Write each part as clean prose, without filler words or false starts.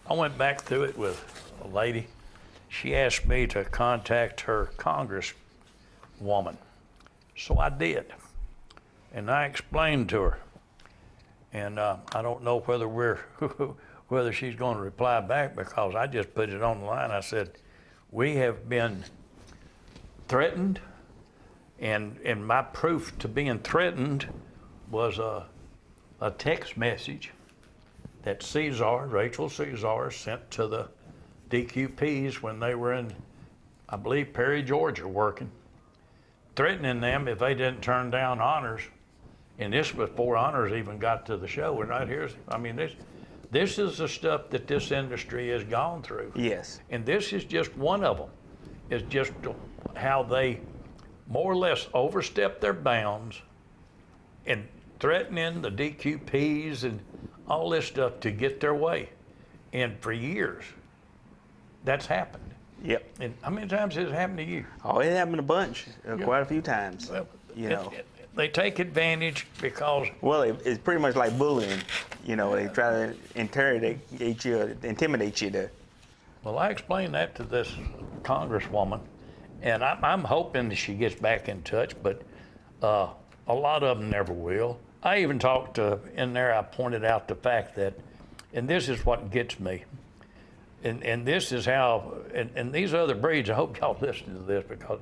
I went back through it with a lady. She asked me to contact her congresswoman. So I did. And I explained to her. And I don't know whether whether she's going to reply back, because I just put it on the line. I said, we have been threatened, and my proof to being threatened was a text message that Rachel Caesar sent to the DQPs when they were in, I believe, Perry, Georgia, working, threatening them if they didn't turn down honors. And this was before honors even got to the show. We're not here. I mean, this is the stuff that this industry has gone through. Yes. And this is just one of them. It's just how they more or less overstep their bounds and threatening the DQPs and all this stuff to get their way. And for years, that's happened. Yep. And how many times has it happened to you? Oh, it happened a bunch, quite a few times. Well, you know. They take advantage because... Well, it's pretty much like bullying. You know, they try to intimidate you there. Well, I explained that to this congresswoman, and I'm hoping that she gets back in touch, but a lot of them never will. I even talked in there, I pointed out the fact that, and this is what gets me, and this is how, and these other breeds, I hope y'all listen to this, because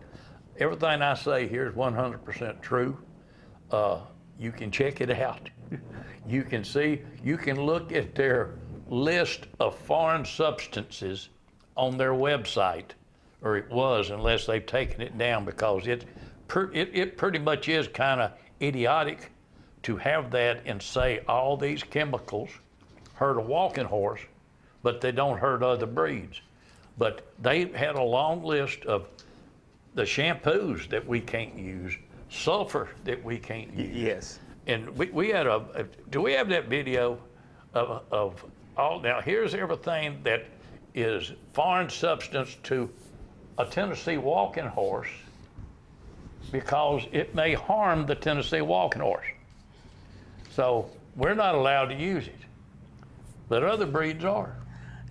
everything I say here is 100% true. You can check it out. You can see, you can look at their list of foreign substances on their website, or it was, unless they've taken it down, because it pretty much is kind of idiotic to have that and say all these chemicals hurt a walking horse, but they don't hurt other breeds. But they had a long list of the shampoos that we can't use, sulfur that we can't use. Yes. And we had do we have that video of all, now here's everything that is foreign substance to a Tennessee walking horse, because it may harm the Tennessee walking horse. So we're not allowed to use it, but other breeds are.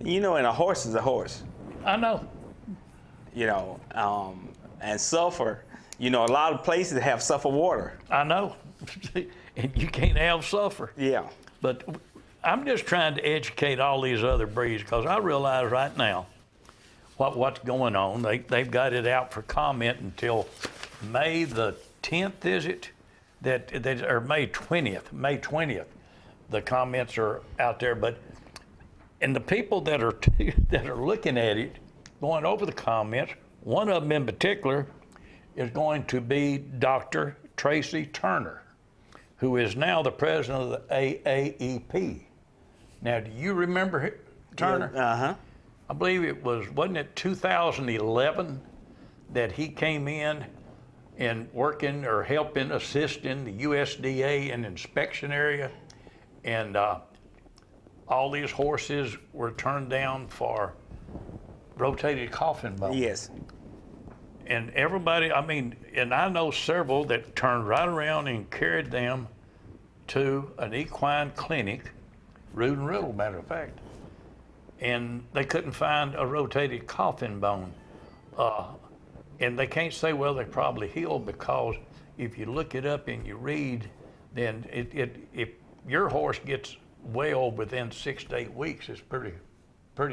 You know, and a horse is a horse. I know. You know, and sulfur, you know, a lot of places have sulfur water. I know. And you can't have sulfur. Yeah. But I'm just trying to educate all these other breeds, because I realize right now what's going on. They've got it out for comment until May the 10th, is it? Or May 20th. The comments are out there, and the people that are that are looking at it, going over the comments, one of them in particular is going to be Dr. Tracy Turner, who is now the president of the AAEP. Now, do you remember Turner? Yeah, uh-huh. I believe wasn't it 2011 that he came in and working or helping, assisting the USDA in inspection area, and all these horses were turned down for rotated coffin bone. Yes. And everybody, I mean, and I know several that turned right around and carried them to an equine clinic, Root and Riddle, matter of fact, and they couldn't find a rotated coffin bone. And they can't say, well, they probably healed, because if you look it up and you read, then if your horse gets well within 6 to 8 weeks, it's pretty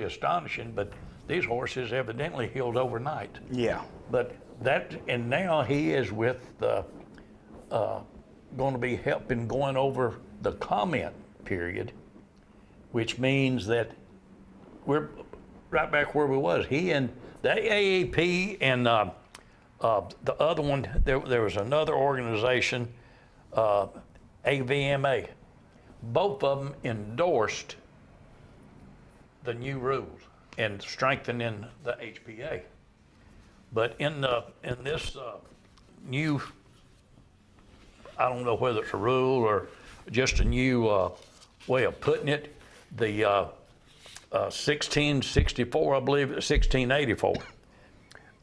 astonishing. But these horses evidently healed overnight. Yeah. But and now he is with going to be helping going over the comment period, which means that we're right back where we was. He and the AAP and the other one, there was another organization, AVMA. Both of them endorsed the new rules and strengthening the HPA. But in this new, I don't know whether it's a rule or just a new way of putting it, the 1664, I believe, 1684,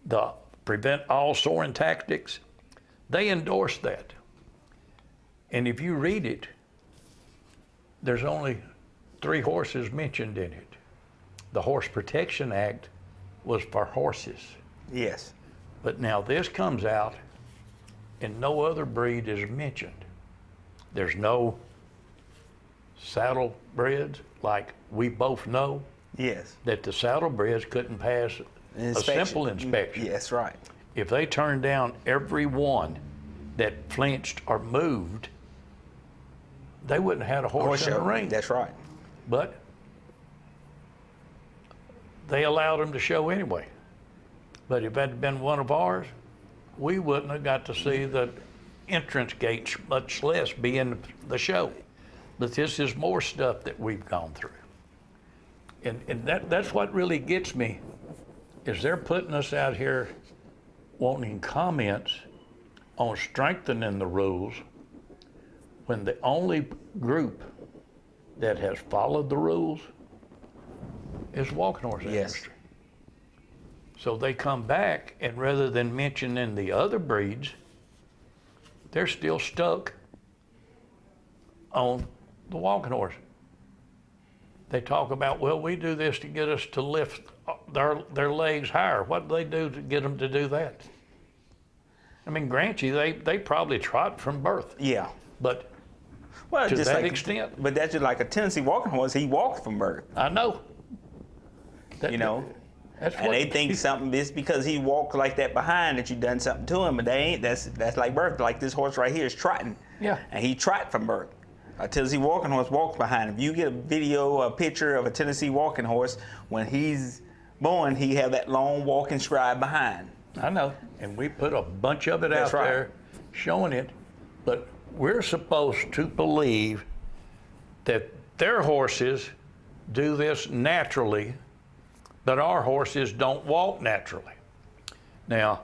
the prevent all soring tactics, they endorsed that. And if you read it, there's only 3 horses mentioned in it. the Horse Protection Act was for horses. Yes. But now this comes out and no other breed is mentioned. There's no saddlebreds, like we both know Yes. that the saddlebreds couldn't pass a simple inspection. Yes, right. If they turned down every one that flinched or moved, they wouldn't have had a horse in the ring. That's right. But they allowed them to show anyway. But if that had been one of ours, we wouldn't have got to see the entrance gates, much less be in the show. But this is more stuff that we've gone through. And that's what really gets me, is they're putting us out here wanting comments on strengthening the rules when the only group that has followed the rules is walking horse industry. So they come back, and rather than mentioning the other breeds, they're still stuck on the walking horse. They talk about, well, we do this to get us to lift their legs higher. What do they do to get them to do that? I mean, grant you, they probably trot from birth. Yeah. But well, to just that like, extent. But that's just like a Tennessee walking horse. He walked from birth. I know. You know. That's and they think something is because he walked like that behind that you done something to him, but they ain't. That's like birth. Like this horse right here is trotting. Yeah. And he trot from birth. A Tennessee walking horse walks behind him. If you get a video, a picture of a Tennessee walking horse, when he's born, he have that long walking stride behind. I know. And we put a bunch of it out there showing it. But we're supposed to believe that their horses do this naturally, but our horses don't walk naturally. Now,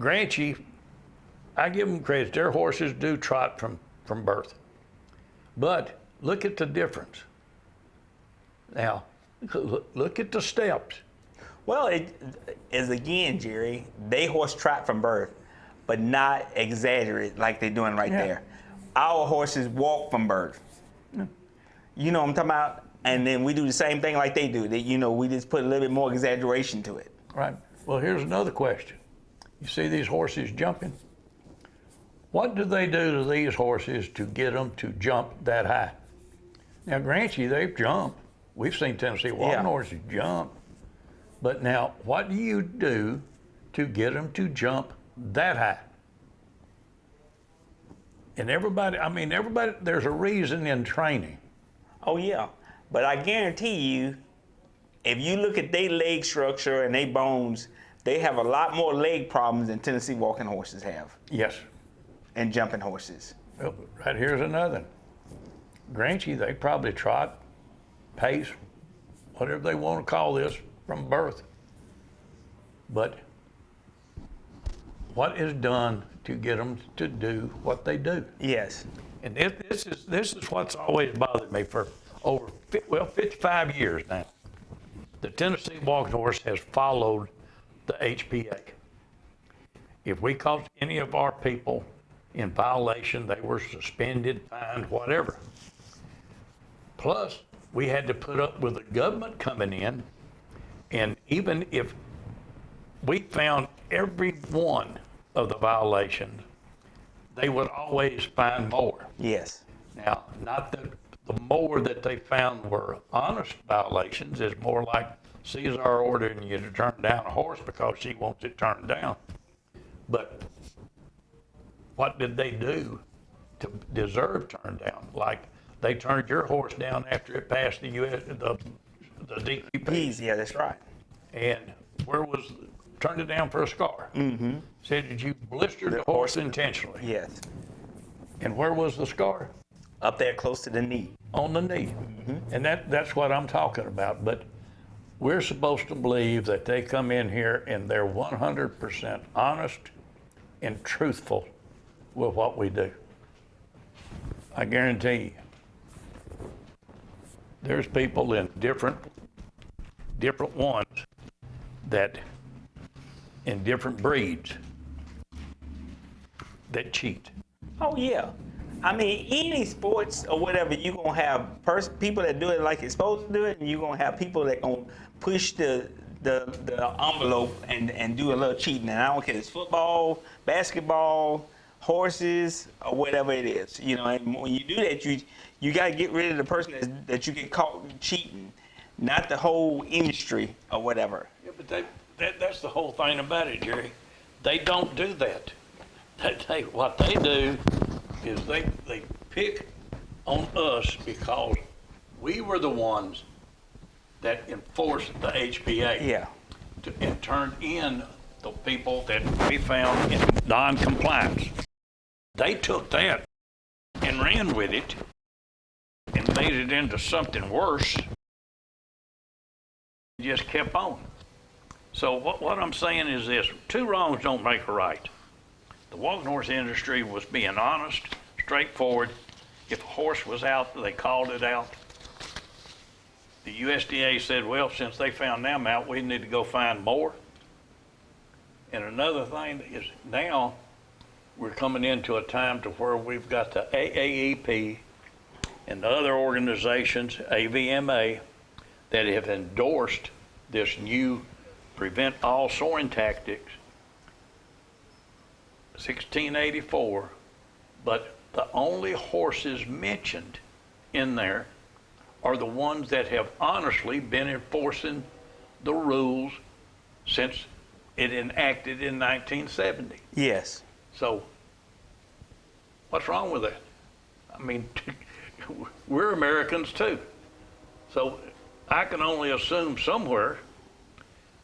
grant you, I give them credit. Their horses do trot from birth. But look at the difference. Now, look at the steps. Well, it is again, Jerry, they horse trot from birth, but not exaggerate like they're doing right there. Our horses walk from birth. Yeah. You know what I'm talking about? And then we do the same thing like they do. That, you know, we just put a little bit more exaggeration to it. Right. Well, here's another question. You see these horses jumping? What do they do to these horses to get them to jump that high? Now, grant you, they've jumped. We've seen Tennessee walking horses jump. But now, what do you do to get them to jump that high? And everybody, there's a reason in training. Oh, yeah. But I guarantee you, if you look at their leg structure and their bones, they have a lot more leg problems than Tennessee walking horses have. Yes. And jumping horses. Well, right here's another. Grant you, they probably trot, pace, whatever they want to call this, from birth. But what is done to get them to do what they do? Yes. And this is what's always bothered me for over 55 years now. The Tennessee walking horse has followed the HPA. If we caught any of our people in violation, they were suspended, fined, whatever. Plus, we had to put up with the government coming in, and even if we found every one of the violations, they would always find more. Yes. Now, not that the more that they found were honest violations, is more like Caesar ordering you to turn down a horse because she wants it turned down. But what did they do to deserve turned down? Like they turned your horse down after it passed the DQP. Yeah, that's right. And where was turned it down for a scar? Mm-hmm. Said that you blistered the horse intentionally. Yes. And where was the scar? Up there close to the knee. On the knee. Mm-hmm. And that's what I'm talking about. But we're supposed to believe that they come in here and they're 100% honest and truthful with what we do. I guarantee you, there's people in different ones that in different breeds that cheat. Oh, yeah. I mean, any sports or whatever, you're going to have people that do it like it's supposed to do it, and you're going to have people that going to push the envelope and do a little cheating. And I don't care if it's football, basketball, horses, or whatever it is. You know, and when you do that, you got to get rid of the person that you get caught cheating, not the whole industry or whatever. Yeah, but that's the whole thing about it, Jerry. They don't do that. What they do is they pick on us because we were the ones that enforced the HBA. Yeah. And turned in the people that we found in non-compliance. They took that and ran with it and made it into something worse. Just kept on. So what I'm saying is this: two wrongs don't make a right. The walking horse industry was being honest, straightforward. If a horse was out, they called it out. The USDA said, well, since they found them out, we need to go find more. And another thing is now we're coming into a time to where we've got the AAEP and the other organizations, AVMA, that have endorsed this new prevent all soring tactics, 1684, but the only horses mentioned in there are the ones that have honestly been enforcing the rules since it enacted in 1970. Yes. So what's wrong with that? I mean, we're Americans too. So I can only assume somewhere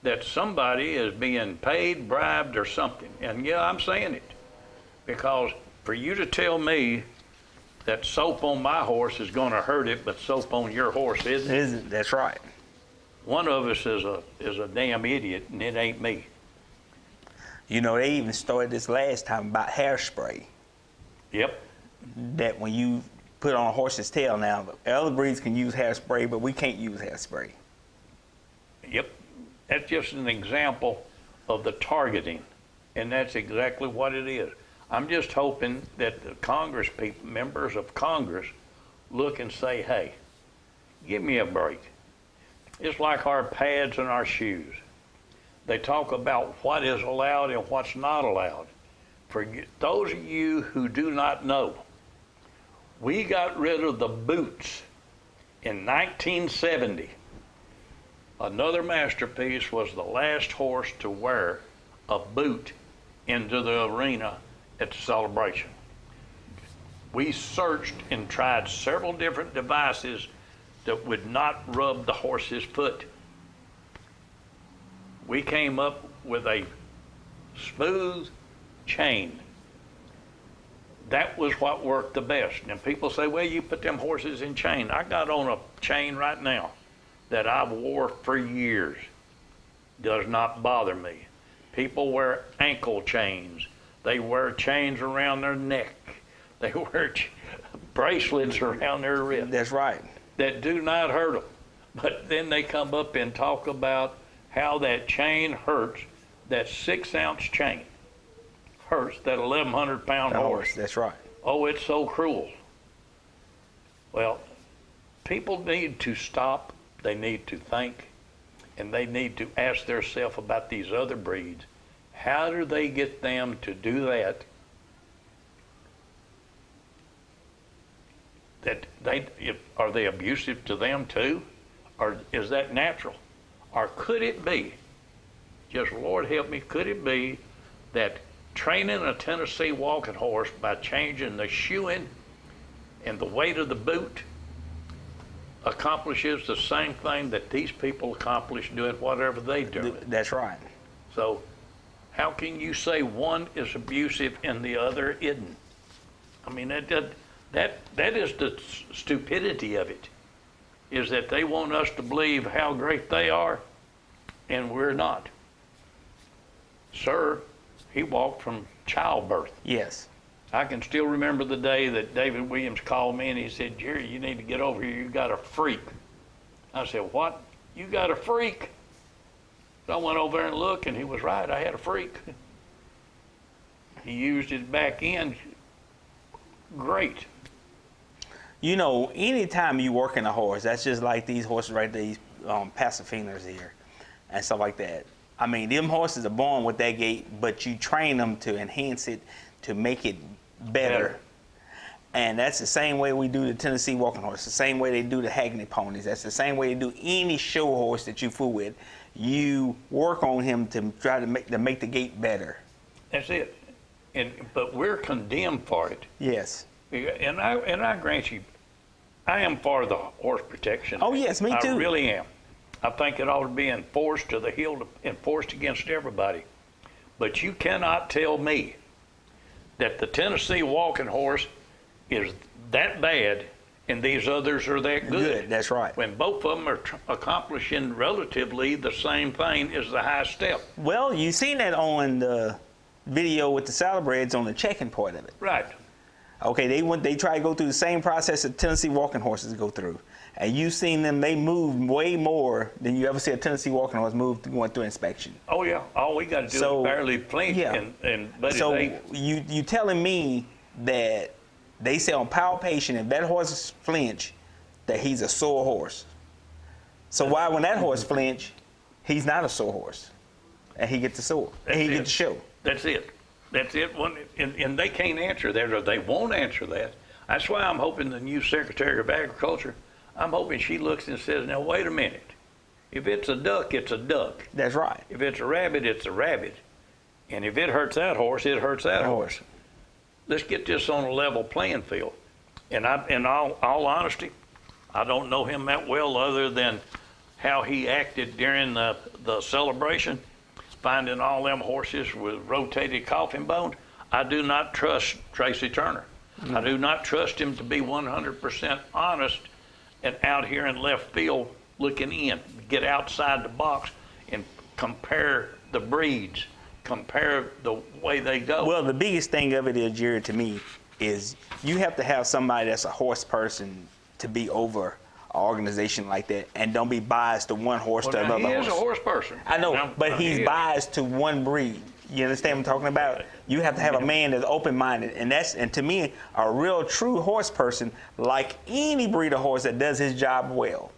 that somebody is being paid, bribed, or something. And yeah, I'm saying it. Because for you to tell me that soap on my horse is going to hurt it, but soap on your horse isn't. That's right. One of us is a damn idiot, and it ain't me. You know, they even started this last time about hairspray. Yep. That when you put on a horse's tail now, other breeds can use hairspray, but we can't use hairspray. Yep. That's just an example of the targeting, and that's exactly what it is. I'm just hoping that the Congress people, members of Congress, look and say, hey, give me a break. It's like our pads and our shoes. They talk about what is allowed and what's not allowed. For those of you who do not know, we got rid of the boots in 1970. Another masterpiece was the last horse to wear a boot into the arena at the celebration. We searched and tried several different devices that would not rub the horse's foot. We came up with a smooth chain. That was what worked the best. And people say, well, you put them horses in chain. I got on a chain right now that I've wore for years. Does not bother me. People wear ankle chains. They wear chains around their neck. They wear bracelets around their wrist. That's right. That do not hurt them. But then they come up and talk about how that chain hurts, that 6-ounce chain hurts that 1,100-pound horse. That's right. Oh, it's so cruel. Well, people need to stop. They need to think, and they need to ask themselves about these other breeds. How do they get them to do that? Are they abusive to them too? Or is that natural? Or could it be, just Lord help me, could it be that training a Tennessee walking horse by changing the shoeing and the weight of the boot accomplishes the same thing that these people accomplish doing whatever they do? That's right. So how can you say one is abusive and the other isn't? I mean, that is the stupidity of it, is that they want us to believe how great they are, and we're not. Sir, he walked from childbirth. Yes. I can still remember the day that David Williams called me and he said, Jerry, you need to get over here. You got a freak. I said, what? You got a freak? So I went over there and looked, and he was right. I had a freak. He used his back end great. You know, anytime you working a horse, that's just like these horses right there, these Pasafinas here, and stuff like that. I mean, them horses are born with that gait, but you train them to enhance it, to make it better. And that's the same way we do the Tennessee walking horse, the same way they do the Hackney ponies. That's the same way they do any show horse that you fool with. You work on him to try to make the gait better. That's it. But we're condemned for it. Yes. And I grant you, I am for the horse protection. Oh yes, me too. I really am. I think it ought to be enforced to the hilt, enforced against everybody. But you cannot tell me that the Tennessee walking horse is that bad and these others are that good. That's right. When both of them are accomplishing relatively the same thing as the high step. Well, you seen that on the video with the saddlebreds on the checking part of it. Right. Okay, they try to go through the same process that Tennessee walking horses go through. And you've seen them, they move way more than you ever see a Tennessee walking horse move going through inspection. Oh yeah, all we got to do is barely flinch. Yeah. So you telling me that they say on palpation, if that horse flinch, that he's a sore horse. So why when that horse flinch, he's not a sore horse, and he gets the sore, and he gets the show. That's it. That's it. And they can't answer that, or they won't answer that. That's why I'm hoping the new Secretary of Agriculture, I'm hoping she looks and says, now wait a minute. If it's a duck, it's a duck. That's right. If it's a rabbit, it's a rabbit. And if it hurts that horse, it hurts that horse. Let's get this on a level playing field. And in all honesty, I don't know him that well other than how he acted during the celebration, finding all them horses with rotated coffin bones. I do not trust Tracy Turner. I do not trust him to be 100% honest and out here in left field looking in. Get outside the box and compare the breeds, compare the way they go. Well, the biggest thing of it is, Jerry, to me, is you have to have somebody that's a horse person to be over an organization like that, and don't be biased to one horse to another horse. He is a horse person. I know, but he's biased to one breed. You understand what I'm talking about? You have to have a man that's open-minded, and to me, a real true horse person, like any breed of horse that does his job well.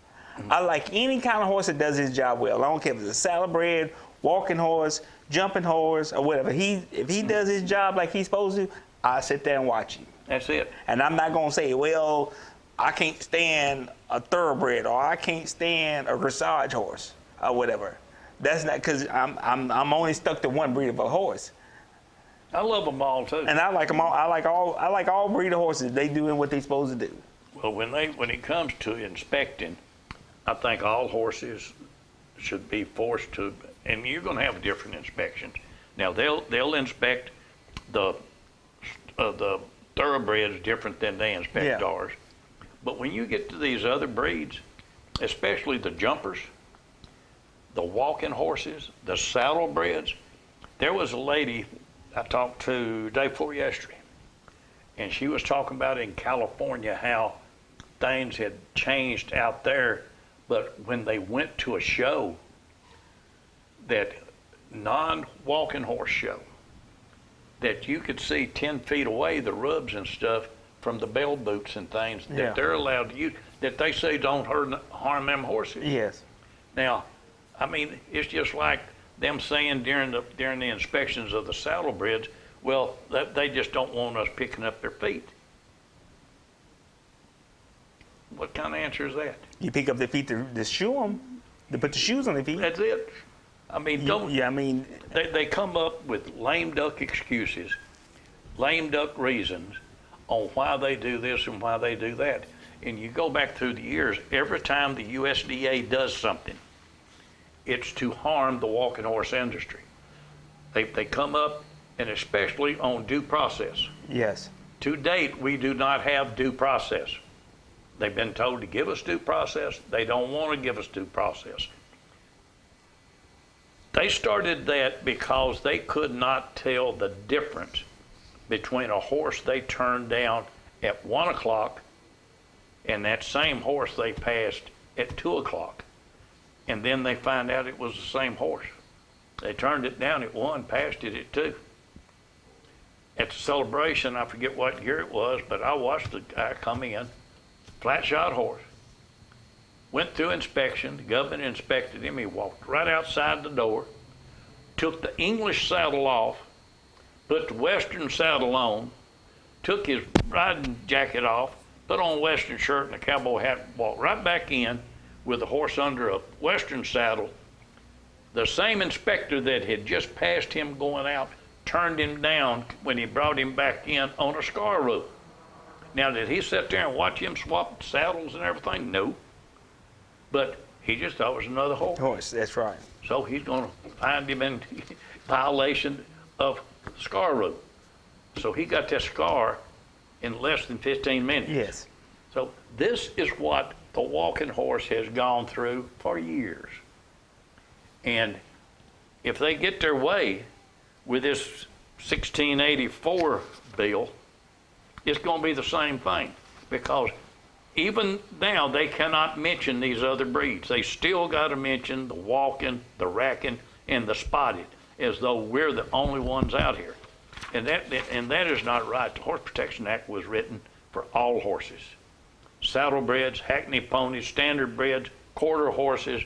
I like any kind of horse that does his job well. I don't care if it's a saddlebred, walking horse, jumping horse, or whatever. If he does his job like he's supposed to, I sit there and watch him. That's it. And I'm not gonna say, well, I can't stand a thoroughbred, or I can't stand a dressage horse, or whatever. That's not because I'm only stuck to one breed of a horse. I love them all too. And I like them all. I like all breed of horses. They doing what they supposed to do. Well, when it comes to inspecting, I think all horses should be forced to, and you're going to have different inspections. Now they'll inspect the thoroughbreds different than they inspect ours. But when you get to these other breeds, especially the jumpers, the walking horses, the saddlebreds, there was a lady I talked to day before yesterday, and she was talking about in California how things had changed out there, but when they went to a show, that non-walking horse show, that you could see 10 feet away the rubs and stuff from the bell boots and things that they're allowed to use, that they say don't harm them horses. Yes. Now, I mean, it's just like them saying during the inspections of the saddlebreds, well, they just don't want us picking up their feet. What kind of answer is that? You pick up their feet to shoe them, to put the shoes on their feet. That's it. I mean, they come up with lame duck excuses, lame duck reasons on why they do this and why they do that. And you go back through the years, every time the USDA does something, it's to harm the walking horse industry. They come up, and especially on due process. Yes. To date, we do not have due process. They've been told to give us due process. They don't want to give us due process. They started that because they could not tell the difference between a horse they turned down at 1 o'clock and that same horse they passed at 2 o'clock. And then they find out it was the same horse. They turned it down at 1, passed it at 2. at the celebration, I forget what year it was, but I watched the guy come in, flat shot horse, went through inspection, the government inspected him, he walked right outside the door, took the English saddle off, put the Western saddle on, took his riding jacket off, put on a Western shirt and a cowboy hat, walked right back in with the horse under a Western saddle. The same inspector that had just passed him going out turned him down when he brought him back in on a scar rope. Now, did he sit there and watch him swap saddles and everything? No. But he just thought it was another horse. Horse, that's right. So he's going to find him in violation of scar rope. So he got that scar in less than 15 minutes. Yes. So this is what the walking horse has gone through for years. And if they get their way with this 1684 bill, it's going to be the same thing, because even now they cannot mention these other breeds. They still got to mention the walking, the racking, and the spotted, as though we're the only ones out here. And that is not right. The Horse Protection Act was written for all horses. Saddlebreds, hackney ponies, standard breds, quarter horses,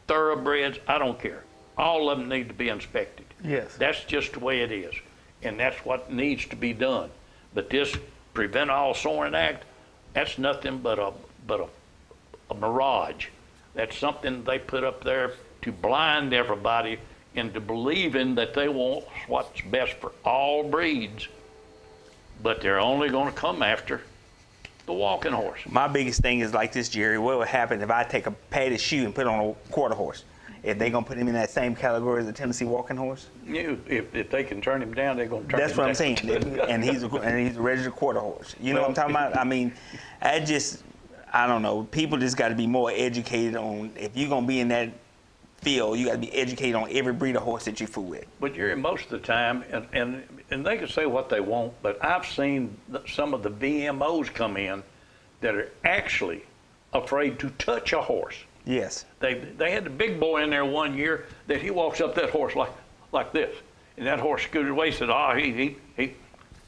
thoroughbreds, I don't care. All of them need to be inspected. Yes. That's just the way it is. And that's what needs to be done. But this Prevent All Soaring Act, that's nothing but a mirage. That's something they put up there to blind everybody into believing that they want what's best for all breeds, but they're only going to come after the walking horse. My biggest thing is like this, Jerry. What would happen if I take a padded shoe and put on a quarter horse? If they gonna put him in that same category as a Tennessee walking horse? If they can turn him down, they're gonna turn him down. That's what I'm saying. and he's a registered quarter horse. You know what I'm talking about? I mean, I don't know. People just got to be more educated on, if you're gonna be in that field, you got to be educated on every breed of horse that you fool with. But you're most of the time, and they can say what they want, but I've seen some of the VMOs come in that are actually afraid to touch a horse. Yes. They had the big boy in there one year that he walks up that horse like this, and that horse scooted away. He said,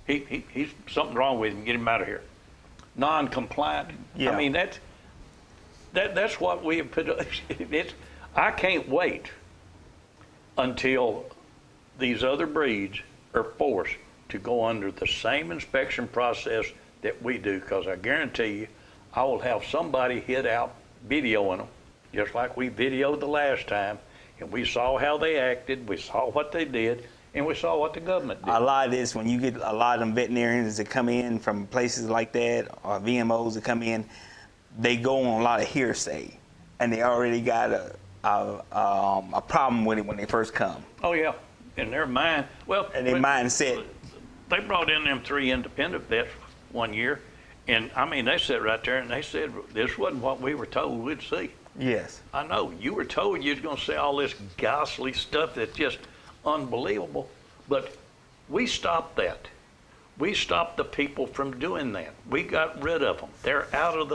he's something wrong with him. Get him out of here. Non-compliant. Yeah. I mean that's what we have put. I can't wait until these other breeds are forced to go under the same inspection process that we do, because I guarantee you, I will have somebody hit out videoing them, just like we videoed the last time, and we saw how they acted, we saw what they did, and we saw what the government did. A lot of this, when you get a lot of them veterinarians that come in from places like that, or VMOs that come in, they go on a lot of hearsay, and they already got a problem with it when they first come. Oh yeah, in their mind. Well, and their mindset. They brought in them 3 independent vets one year, and I mean, they sat right there and they said, this wasn't what we were told we'd see. Yes. I know, you were told you was going to see all this ghastly stuff that's just unbelievable, but we stopped that. We stopped the people from doing that. We got rid of them. They're out of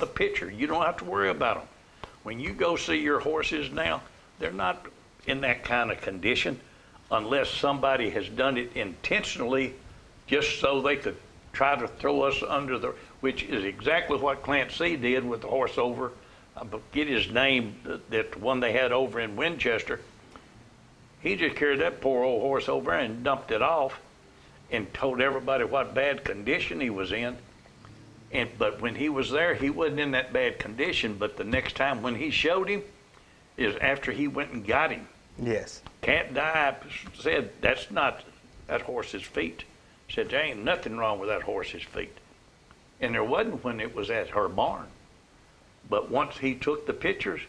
the picture. You don't have to worry about them. When you go see your horses now, they're not in that kind of condition unless somebody has done it intentionally just so they could try to throw us under the, which is exactly what Clancy did with the horse over, I forget his name, that one they had over in Winchester. He just carried that poor old horse over and dumped it off and told everybody what bad condition he was in. But when he was there, he wasn't in that bad condition. But the next time when he showed him is after he went and got him. Yes. Cat Dye said, that's not that horse's feet. Said, there ain't nothing wrong with that horse's feet. And there wasn't when it was at her barn. But once he took the pictures,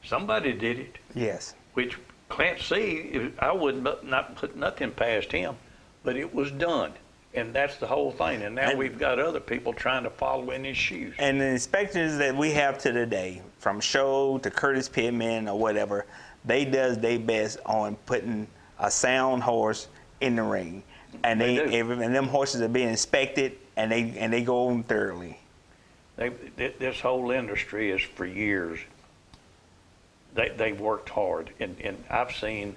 somebody did it. Yes. Which Clancy, I would not put nothing past him, but it was done. And that's the whole thing. And now we've got other people trying to follow in his shoes. And the inspectors that we have to today, from Show to Curtis Pittman or whatever, they does their best on putting a sound horse in the ring. And and them horses are being inspected, and they go over them thoroughly. This whole industry is for years. They've worked hard, and I've seen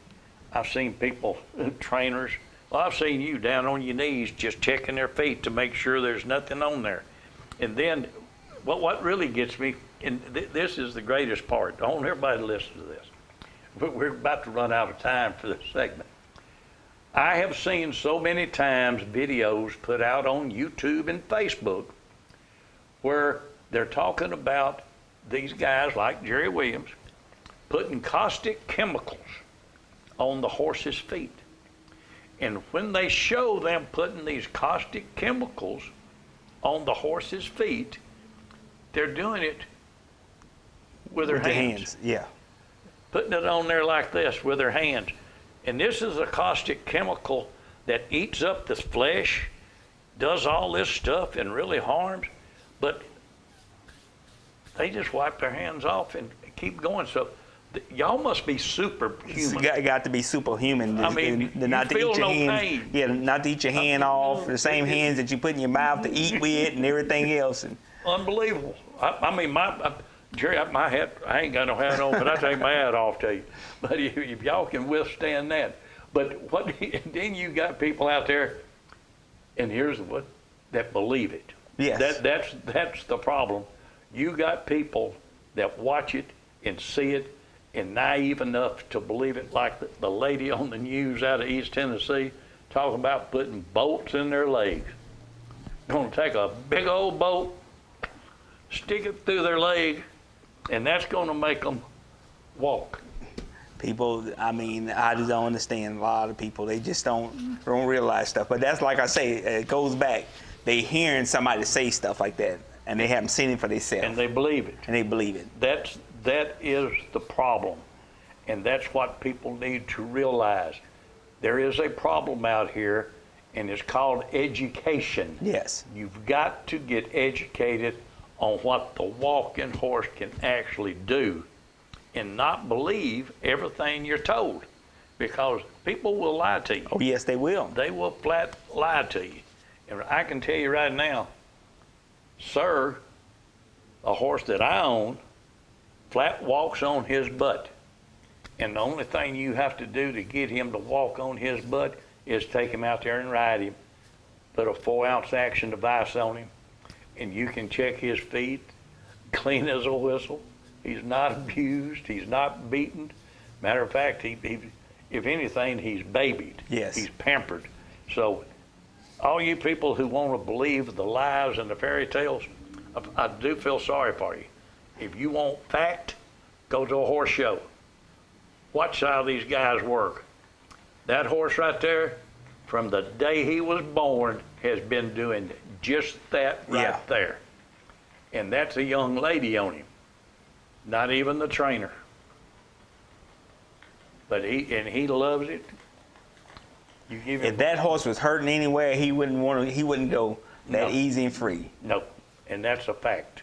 people, trainers Well, I've seen you down on your knees just checking their feet to make sure there's nothing on there. And then what really gets me, and this is the greatest part. I want everybody to listen to this. But we're about to run out of time for this segment. I have seen so many times videos put out on YouTube and Facebook where they're talking about these guys like Jerry Williams putting caustic chemicals on the horse's feet. And when they show them putting these caustic chemicals on the horse's feet, they're doing it with their hands. Yeah. Putting it on there like this with their hands. And this is a caustic chemical that eats up the flesh, does all this stuff and really harms, but they just wipe their hands off and keep going. So y'all must be superhuman. Got to be superhuman. I mean, not to feel eat your no hand. pain. Yeah, not to eat your hand off. The same hands that you put in your mouth to eat with and everything else. And Unbelievable. I mean, Jerry, my hat, I ain't got no hat on, but I take my hat off to you. But if y'all can withstand that. But then you got people out there, and here's what, that believe it. Yes. That's the problem. You got people that watch it and see it and naive enough to believe it, like the lady on the news out of East Tennessee talking about putting bolts in their legs. Going to take a big old bolt, stick it through their leg, and that's going to make them walk. people, I mean, I just don't understand a lot of people. They just don't realize stuff. But that's like I say, it goes back. They hearing somebody say stuff like that, and they haven't seen it for themselves. And they believe it. And they believe it. That is the problem. And that's what people need to realize. There is a problem out here, and it's called education. Yes. You've got to get educated on what the walking horse can actually do and not believe everything you're told, because people will lie to you. Oh, yes, they will. They will flat lie to you. And I can tell you right now, sir, a horse that I own flat walks on his butt. And the only thing you have to do to get him to walk on his butt is take him out there and ride him, put a 4-ounce action device on him, and you can check his feet, clean as a whistle. He's not abused. He's not beaten. Matter of fact, he if anything, he's babied. Yes. He's pampered. So all you people who want to believe the lies and the fairy tales, I do feel sorry for you. If you want fact, go to a horse show. Watch how these guys work. That horse right there, from the day he was born, has been doing just that right there. And that's a young lady on him, not even the trainer. But he loves it. You give him, If that horse was hurting anywhere, he wouldn't go that No. easy and free. No, and that's a fact.